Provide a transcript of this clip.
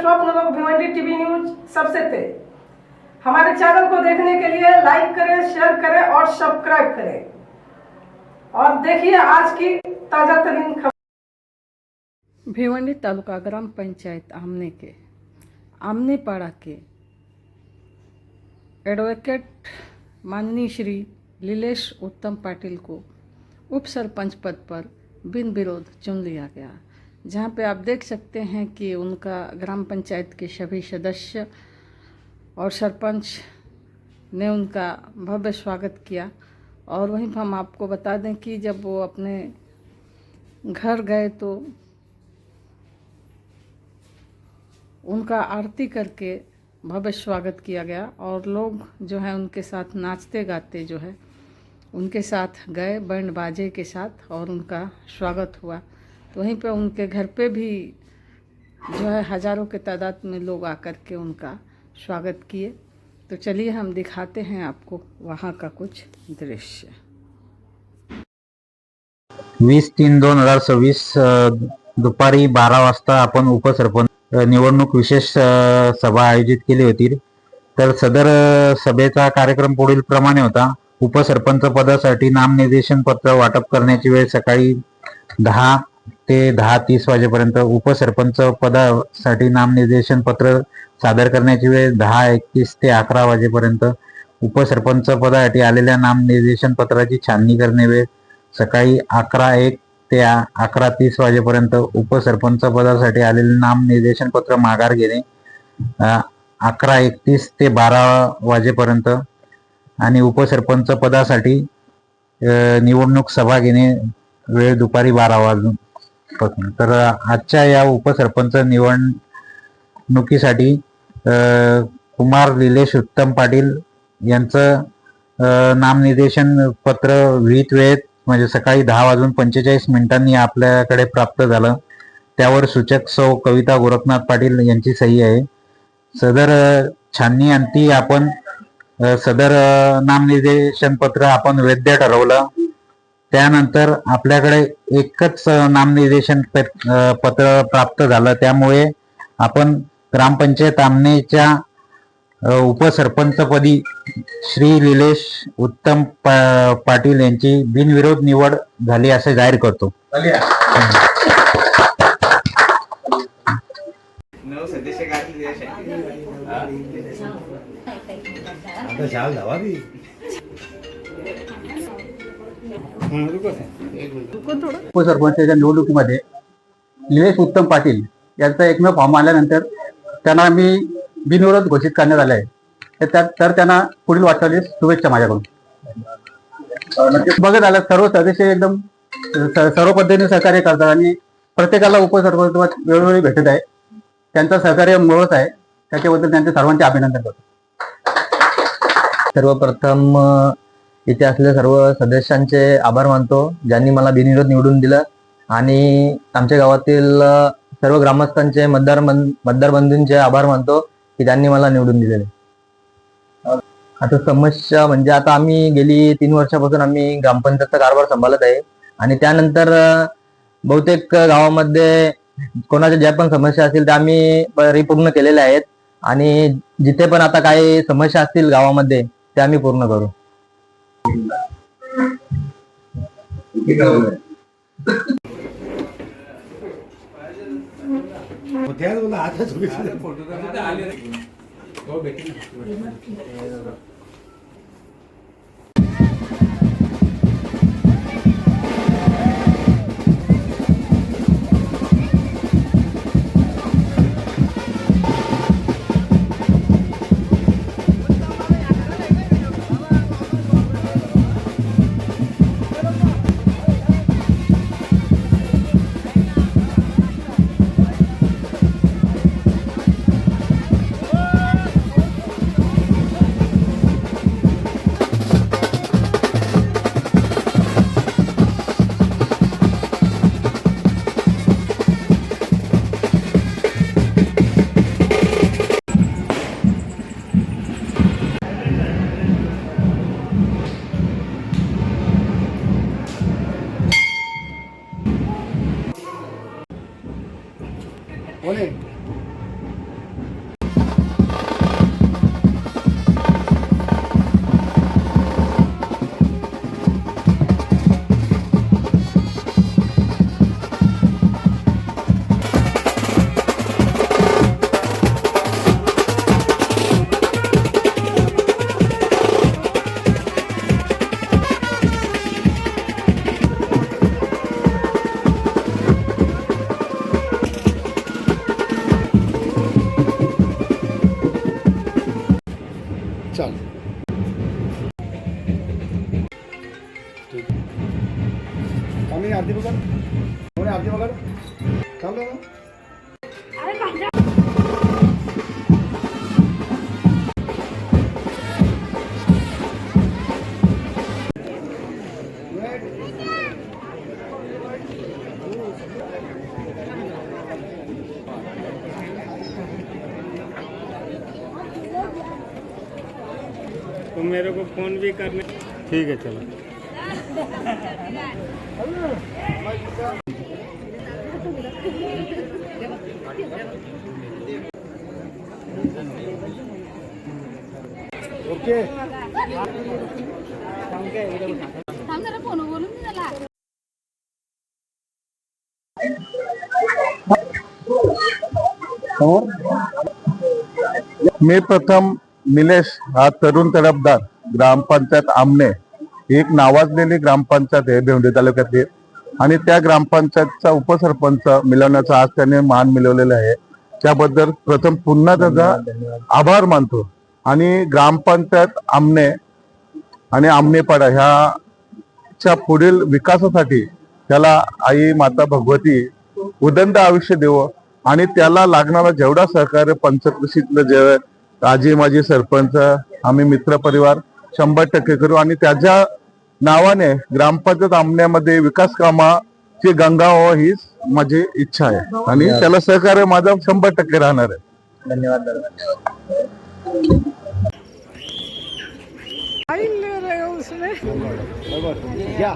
स्वप्न लोग Bhiwandi TV news सबसे तेज। हमारे चैनल को देखने के लिए लाइक करें, शेयर करें और सब्सक्राइब करें और देखिए आज की ताजा तरीन खबर। भिवंडी तालुका ग्राम पंचायत आमनेपाड़ा के एडवोकेट माननीय श्री लीलेश उत्तम पाटिल को उप सरपंच पद पर बिन विरोध चुन लिया गया, जहां पे आप देख सकते हैं कि उनका ग्राम पंचायत के सभी सदस्य और सरपंच ने उनका भव्य स्वागत किया। और वहीं हम आपको बता दें कि जब वो अपने घर गए तो उनका आरती करके भव्य स्वागत किया गया और लोग जो है उनके साथ नाचते गाते जो है उनके साथ गए बैंड बाजे के साथ और उनका स्वागत हुआ। तो वहीं पे उनके घर पे भी जो है हज़ारों के तादाद में लोग आकर के उनका स्वागत किए। तो चलिए हम दिखाते हैं आपको वहाँ का कुछ दृश्य। 20/3/2026 दुपारी 12 वाजता आपण उपसरपंच निवडणूक विशेष सभा आयोजित केली होती। तर सदर सभेचा कार्यक्रम पुढील प्रमाणे होता। उपसरपंच पदासाठी नामनिर्देशन पत्र वाटप करण्याची वेळ सकाळी 10 ते 10:30 वाजेपर्यंत, उपसरपंच पदासाठी नामनिर्देशन पत्र सादर करण्याची वेळ 10:31 ते 11 वाजेपर्यंत, उपसरपंच पदासाठी आलेल्या नामनिर्देशन पत्राची छाननी करणे वेळ सकाळी 11:01 ते 11:30 वाजेपर्यंत, उपसरपंच पदासाठी आलेले नामनिर्देशन पत्र माघार घेणे 11:31 ते 12 वाजेपर्यंत आणि उपसरपंच पदासाठी निवडणूक सभा घेणे वेळ दुपारी 12 वाजून। तर आजच्या या उपसरपंच निवडणुकीसाठी कुमार लीलेश उत्तम पाटील यांचं नामनिर्देशन पत्र विहित वेळेत म्हणजे सकाळी 10:45 आपल्याकडे प्राप्त झालं। त्यावर सूचक सौ कविता गोरखनाथ पाटील यांची सही आहे। सदर छाननी अंती आपण सदर नामनिर्देशन पत्र आपण वैध ठरवलं। त्यानंतर आपल्याकडे एकच नामनिर्देशन पत्र प्राप्त झालं। त्यामुळे आपण ग्रामपंचायत आमनेच्या उपसरपंचपदी श्री लीलेश उत्तम पाटील यांची बिनविरोध निवड झाली असे जाहीर करतो। उपसरपंचाच्या निवडणुकीमध्ये लीलेश उत्तम पाटील यांचा एकमेव फॉर्म आल्यानंतर त्यांना मी बिनविरोध घोषित करण्यात आले आहे। तर त्यांना पुढील वाटचालीस शुभेच्छा माझ्याकडून। बघत आलं सर्व सदस्य एकदम सर्व पद्धतीने सहकार्य करतात आणि प्रत्येकाला उपसरपंच वेळोवेळी भेटत आहे। त्यांचं सहकार्य मिळत आहे, त्याच्याबद्दल त्यांचे सर्वांचे अभिनंदन करतो। सर्वप्रथम इथे असलेल्या सर्व सदस्यांचे आभार मानतो ज्यांनी मला बिनविरोध निवडून दिलं आणि आमच्या गावातील सर्व ग्रामस्थांचे मतदार बंधूंचे आभार मानतो की त्यांनी मला निवडून दिलेले। आता समस्या म्हणजे आता आम्ही गेली 3 वर्षापासून आम्ही ग्रामपंचायतचा कारभार सांभाळत आहे आणि त्यानंतर बहुतेक गावामध्ये कोणाच्या ज्या पण समस्या असतील त्या आम्ही परिपूर्ण केलेल्या आहेत आणि जिथे पण आता काही समस्या असतील गावामध्ये त्या आम्ही पूर्ण करू। कोण आहे? आम्ही आरती पकड कोणी आरती पकड थांब ना. तो मेरे को फोन भी करने. ठीक है चलो. ओके थांब जरा फोन बोलून दे त्याला. मी प्रथम निलेश हा तरुण तडफदार ग्रामपंचायत आमने एक नावाजलेली ग्रामपंचायत आहे भेवंडी तालुक्यातली आणि त्या ग्रामपंचायतचा उपसरपंच मिळवण्याचा आज त्याने मान मिळवलेला आहे. त्याबद्दल प्रथम पुन्हा त्याचा आभार मानतो आणि ग्रामपंचायत आमने आणि आमनेपाडा ह्याच्या पुढील विकासासाठी त्याला आई माता भगवती उदंड आयुष्य देवो आणि त्याला लागणारा जेवढा सहकार्य पंचकृषीतलं जे आजी माजी सरपंच आम्ही मित्र परिवार 100% करू आणि त्याच्या नावाने ग्रामपंचायत आमण्यामध्ये विकास कामाची गंगा हो हीच माझी इच्छा आहे आणि त्याला सहकार्य माझा 100% राहणार आहे. धन्यवाद दादा. फाइल ले रहे हो उसमें. या